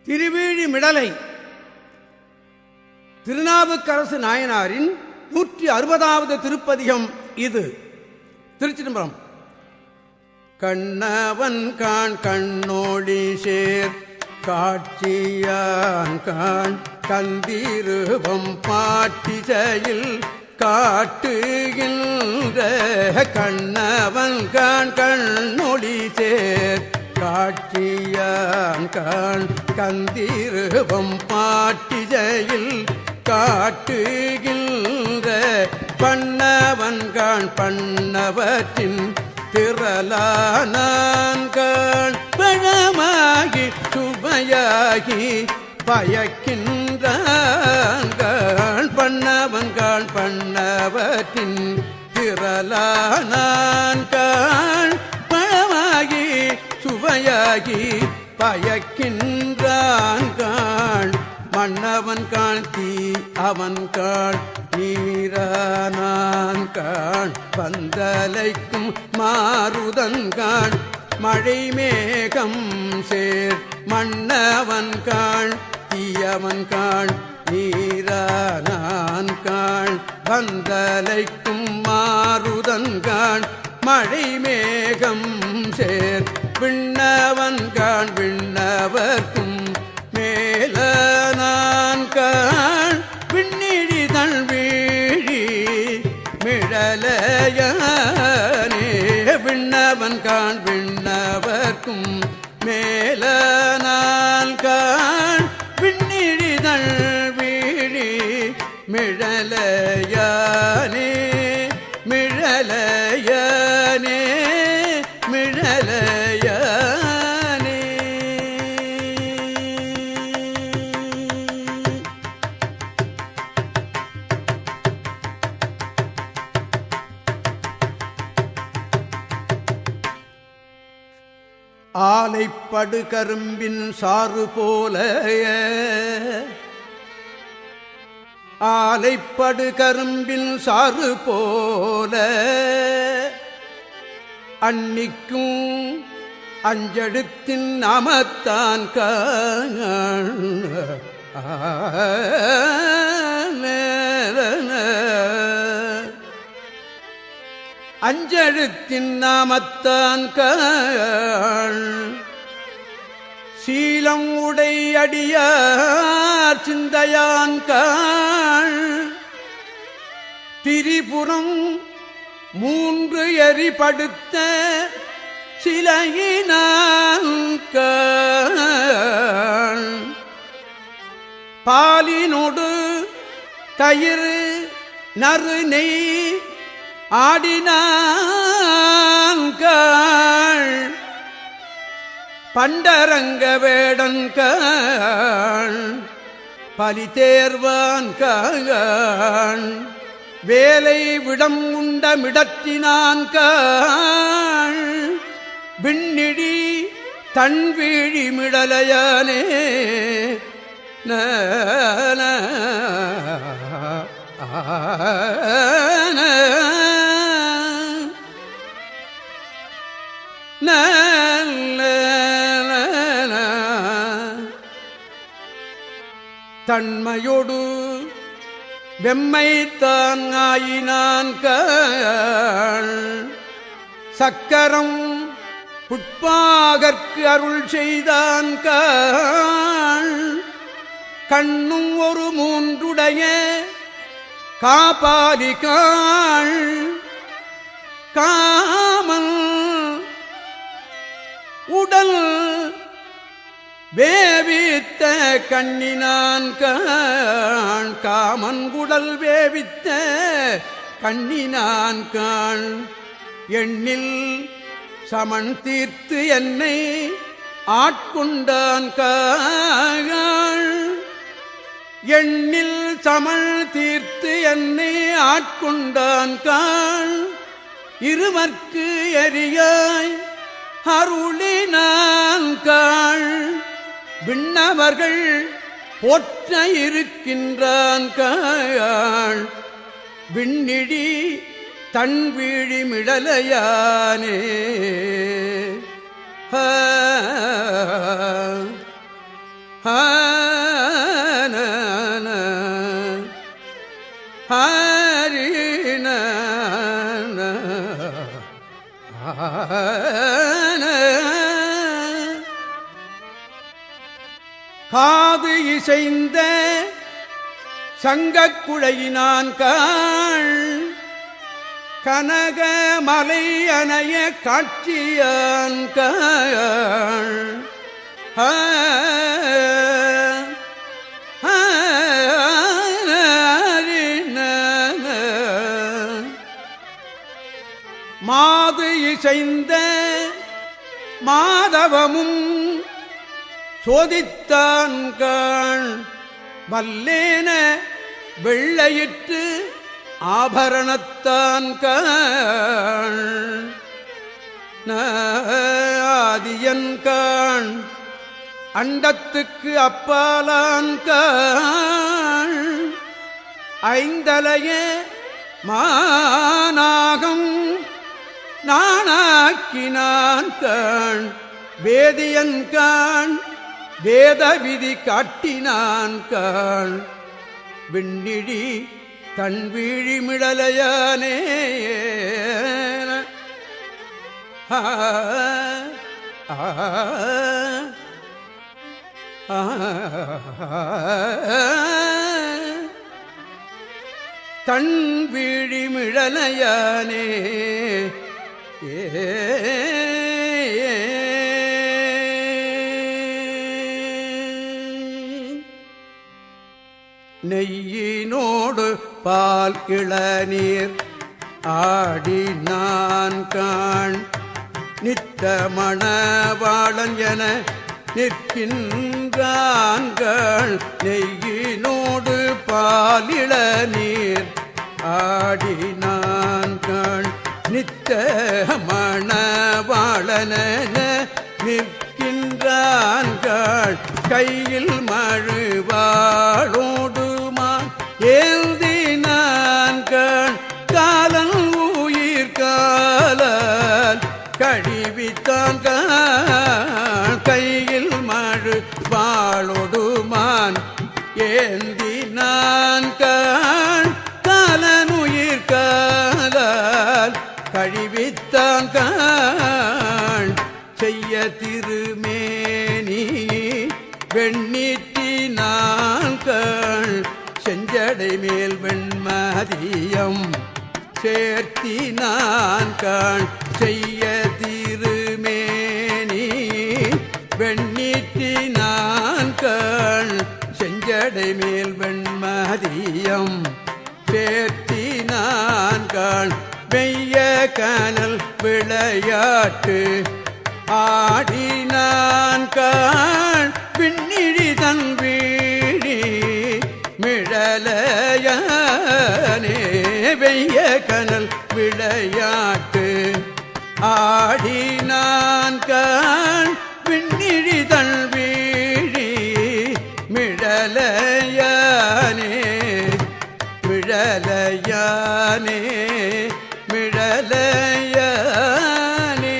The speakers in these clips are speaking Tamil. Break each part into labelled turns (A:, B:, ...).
A: திருவீழிமிடலை திருநாவுக்கரசு நாயனாரின் 160வது திருப்பதிகம் இது. திருச்சிதம்பரம். கண்ணவன் காண் கண்ணோடி சேர் காட்சியான் காண் கந்திருவம் பாட்டிசையில் காட்டுகின்ற கண்ணவன் காண் கண்ணொடி சேர் காட்சியான் காண் கந்திருவம் பாட்டிசையில் காட்டுகின்ற பண்ணவன் காண் பண்ணவற்றின் திரளானான் காண் பழமாகி சுமையாகி பயக்கின்றான் காண் பண்ணவன் காண் பண்ணவற்றின் திரளானான் காண் பழமாகி சுவையாகி பயக்கின்றான் காண் மன்னவன் காண் தீ அவன் காண் நீரானான் காண் பந்தலைக்கும் மாருதன் காண் மழை மேகம் சேர் மன்னவன் காண் தீயவன் காண் நீரானான் காண் பந்தலைக்கும் மாருதன் காண் மழை மேகம் சேர் விண்ணவன் காண் விண்ணவர்க்கும் மேலானான் காண் விண்ணிழிதழ் வீழி மிழலையானே விண்ணவன் காண் விண்ணவர்க்கும் மேலானான் காண் விண்ணிழிதழ் வீழி மிழலையானே மிழலையானே மிழலையானே. ஆலைப்படு கரும்பின் சாறு போல ஆலைப்படு கரும்பின் சாறு போல அன்னிக்கும் அஞ்செழுத்தின் நாமத்தான் அஞ்செழுத்தின் நாமத்தான் சீலம் உடை அடியார் சிந்தையான் திரிபுரம் 3 எரிபடுத்த சிலையினான் பாலினோடு தயிர் நறு நெய் ஆடினான் பண்டரங்க வேடன் பலி தேர்வான் வேலை விடம் உண்ட மிடத்தினான் விண்ணிடி தன்வீழி மிடலையானே தன்மையோடு வெம்மைத்தான் ஆயினான் சக்கரம் புட்பாகற்கு அருள் செய்தான் கண்ணும் ஒரு 3 காபாலி காமன் உடல் வேவித்த கண்ணினான் காமன் குடல் வேவித்த கண்ணினான் எண்ணில் சமன் தீர்த்து என்னை ஆட்கொண்டான் எண்ணில் சமன் தீர்த்து என்னை ஆட்கொண்டான் இருவர்க்கு எரியாய் அருளினான் விண்ணவர்கள் போற்ற இருக்கின்றான் விண்ணிடி தன்வீழி மிடலையானே ஹரின காது இசைந்த சங்கக்குழையினான் காள் கனக மலை அணைய காட்சியான் காள் மாது இசைந்த மாதவமும் சோதித்தான் காள் வல்லேன வெள்ளையிட்டு ஆபரணத்தான் காள் ஆதியன் காள் அண்டத்துக்கு அப்பாலான் காள் ஐந்தலைய மாநாகம் நானாக்கினான் காள் வேதியன் காள் வேத விதி காட்டினான் காள் விண்ணிழி தன் வீழிமிழலையானே தன் வீழிமிழலையானே நெய்யினோடு பால் இளநீர் ஆடினான் காண் நித்த மணவாளன் என நிற்கின்றான்கள் நெய்யினோடு பால் இளநீர் ஆடினான் காண் நித்த மணவாளன நிற்கின்றான்கள் கையில் மழுவாளோடுமான் ஏந்தினான் காண் காலன் உயிர் காலால் கழிவித்தான் காண் கையில் மழுவாளோடுமான் ஏந்தினான் காண் காலன் உயிர் காலால் கழிவித்தான் காண் செய்ய திருமேனி வெண்ணீற்றினான் காண் செஞ்சடை மேல் வெண்மதியம் சேர்த்தினான் காண் செய்ய திருமேனி வெண்ணீற்றினான் காண் செஞ்சடை மேல் வெண்மதியம் சேர்த்தினான் காண் வெய்ய கனல் விளையாட்டு ஆடினான் காண் பின்னிழி தன் வீழி மிழலையானே வெய்ய கனல் விளையாட்டு ஆடினான் காண் பின்னிழி தன் வீழி மிழலையானே மிழலையானே மிழலையானே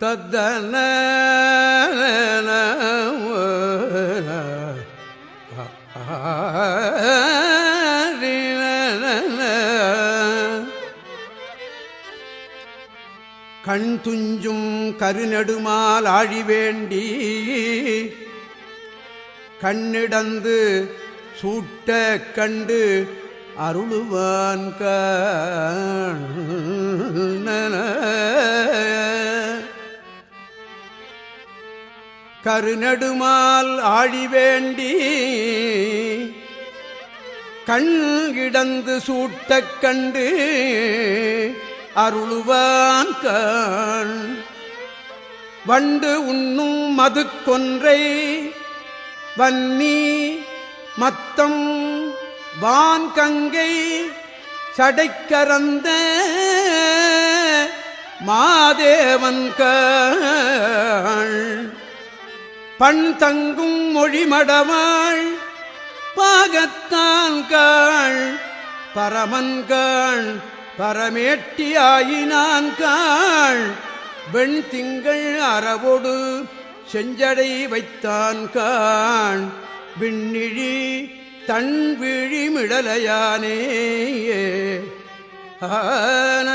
A: தத்தன கண் துஞ்சும் கருநெடுமால் ஆழி வேண்டி கண்ணிடந்து சூட்ட கண்டு அருளுவான் கருநெடுமால் ஆழி வேண்டி கண் கிடந்து சூட்டக் கண்டு அருளுவான் காண் வண்டு உண்ணும் மது கொன்றை வன்னி மத்தம் வான் கங்கை சடைக்கரந்த மாதேவன் காண் பண் தங்கும் மொழிமடவாள் பா உலகத்தான் காள் பரமன்காள் பரமேட்டியாயினான் காள் வெண்திங்கள் அறவோடு செஞ்சடை வைத்தான் காண் விண்ணிழி தன் விழி மிடலையானே ஆன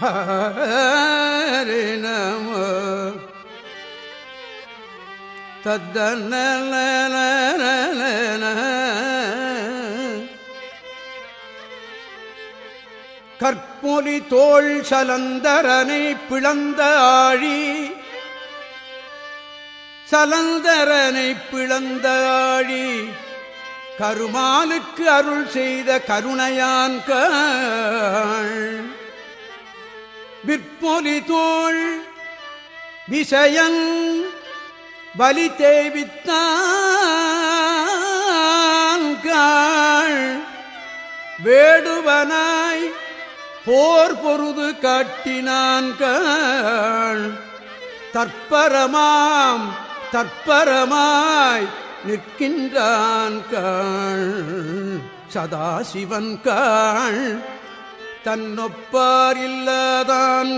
A: ஹரே நமோ தத்தன கற்பொலி தோள் சலந்தரனை பிளந்த ஆழி சலந்தரனை பிளந்த ஆழி கருமாலுக்கு அருள் செய்த கருணையான் விற்பொலி தோள் விஷயன் வலி தேவித்தான் வேடுவனாய் போர் பொருது காட்டினான் தற்பரமாய் நிற்கின்றான் சதாசிவன் தன்னொப்பார் இல்லாதான்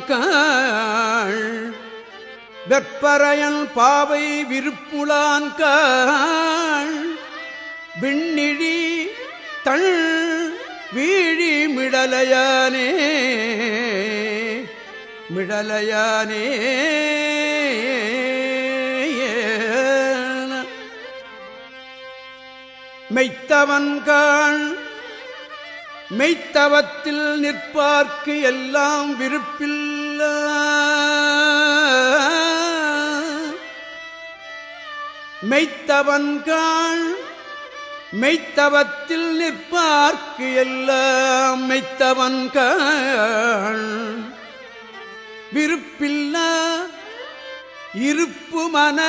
A: வெப்பரையன் பாவை விருப்புலான் விண்ணிழி தள் வீழி மிடலையானே மெய்த்தவன்காள் மெய்த்தவத்தில் நிற்பார்க்கு எல்லாம் விருப்பில்ல மெய்த்தவன்காள் மெய்த்தவத்தில் நிற்பார்க்கு எல்லாம் மெய்த்தவன்காள் விருப்பில்ல இருப்பு மன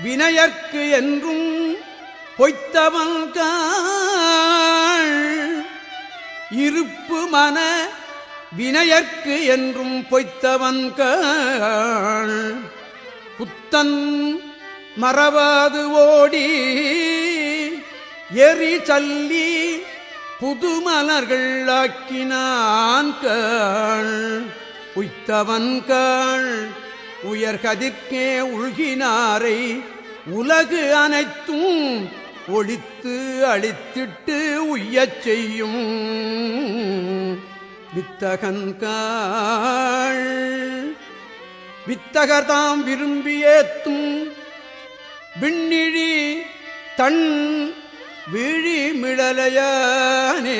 A: வினயற்கு என்றும் பொய்த்தவன்காள் இருப்பு மன வினயற்கு என்றும் பொய்த்தவன்காள் புத்தன் மறவாது ஓடி எரி சல்லி புதுமலர்கள் ஆக்கினான் உய்த்தவன்காள் உயர்கதிர்க்கே உள்கினாரை உலகு அனைத்தும் ஒழித்து அழித்திட்டு உய்யச் செய்யும் வித்தகன்காள் வித்தகர்தாம் விரும்பியேத்தும் விண்ணிழி தன் விழி மிடலையானே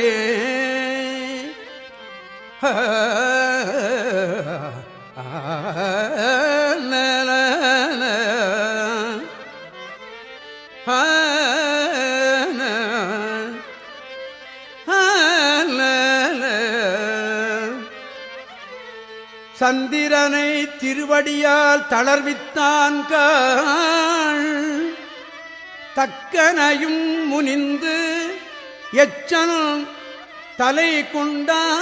A: சந்திரனை திருவடியால் தளர்வித்தான் தக்கனையும் முனிந்து எச்சன் தலை கொண்டான்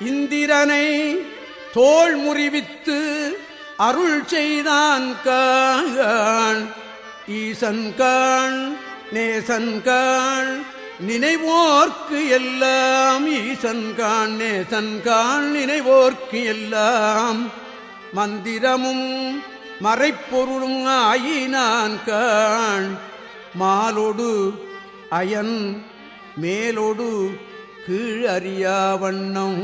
A: இந்திரனை தோள் முறிவித்து அருள் செய்தான் ஈசன்கான் நேசன்கான் நினைவோர்க்கு எல்லாம் ஈசன்கான் நேசன்கான் நினைவோர்க்கு எல்லாம் மந்திரமும் மறைப்பொருளும் ஆயினான் மாலோடு அயன் மேலோடு கீழ் அறியா வண்ணம்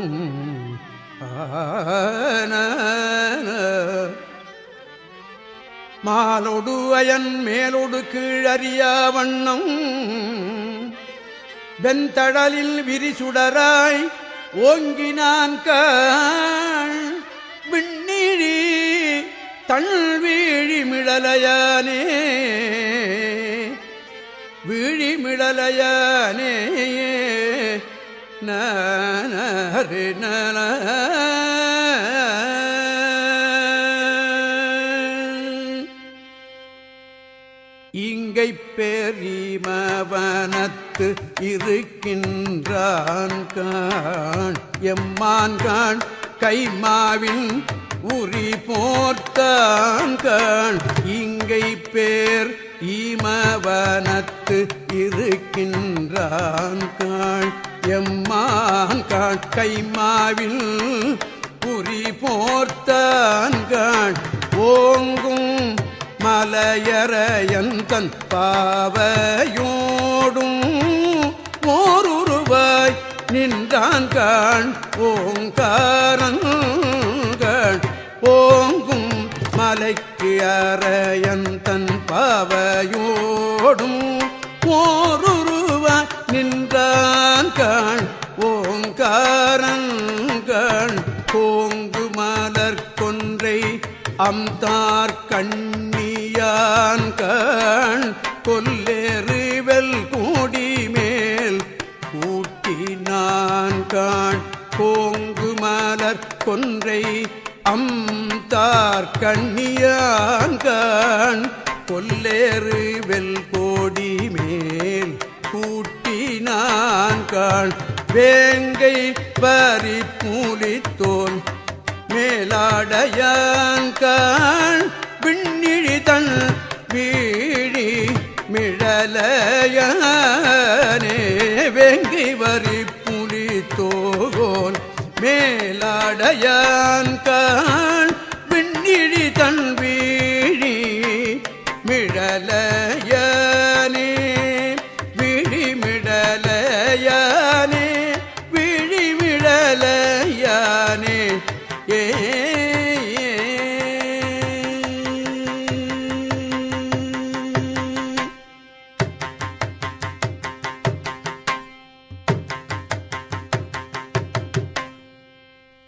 A: மாலோடு அயன் மேலோடு கீழ் அறியா வண்ணம் வெண்தடலில் விரிசுடராய் ஓங்கினான் விண்ணிழி தன் வீழி மிடலையானே வீழி மிடலையானே நரே நர இங்கை பெரிமவனத்து இருக்கின்றான் எம்மான் கைமாவின் உரி போர்த்தான் கண் இங்கை பேர் ஈமவனத்து இருக்கின்றான் காள் எம்மான் காள் கைமாவில் உரி போர்த்தான் காள் ஓங்கும் மலையரையன் தன் பாவையோடும் ஓருருவாய் நின்றான் காண் ஓங்காரன் காண் ஓங்கும் மலைக்கு அரையன் தன் பாவையோடும் ஓருருவாய் நின்றான் காண் ஓங்காரன் காண் கோங்கு மலர் கொன்றை அம்தார் கண்ணியான் கண் கொல்லேறுவெல் கூடி மேல் கூட்டினான் காண் கோங்கு மலர் கொன்றை அம்தார் கண்ணியான் கண் கொல்லேறுவெல் கோடி மேல் கூட்டினான் காண் வேங்கை பறி பூலித்தோன் மேலாடையான் காண் விண்ணிழி தன் வீழி மிழலையானே வேங்கை வரி புலி தோகோன் மேலாடையான் காண் விண்ணிழி தன்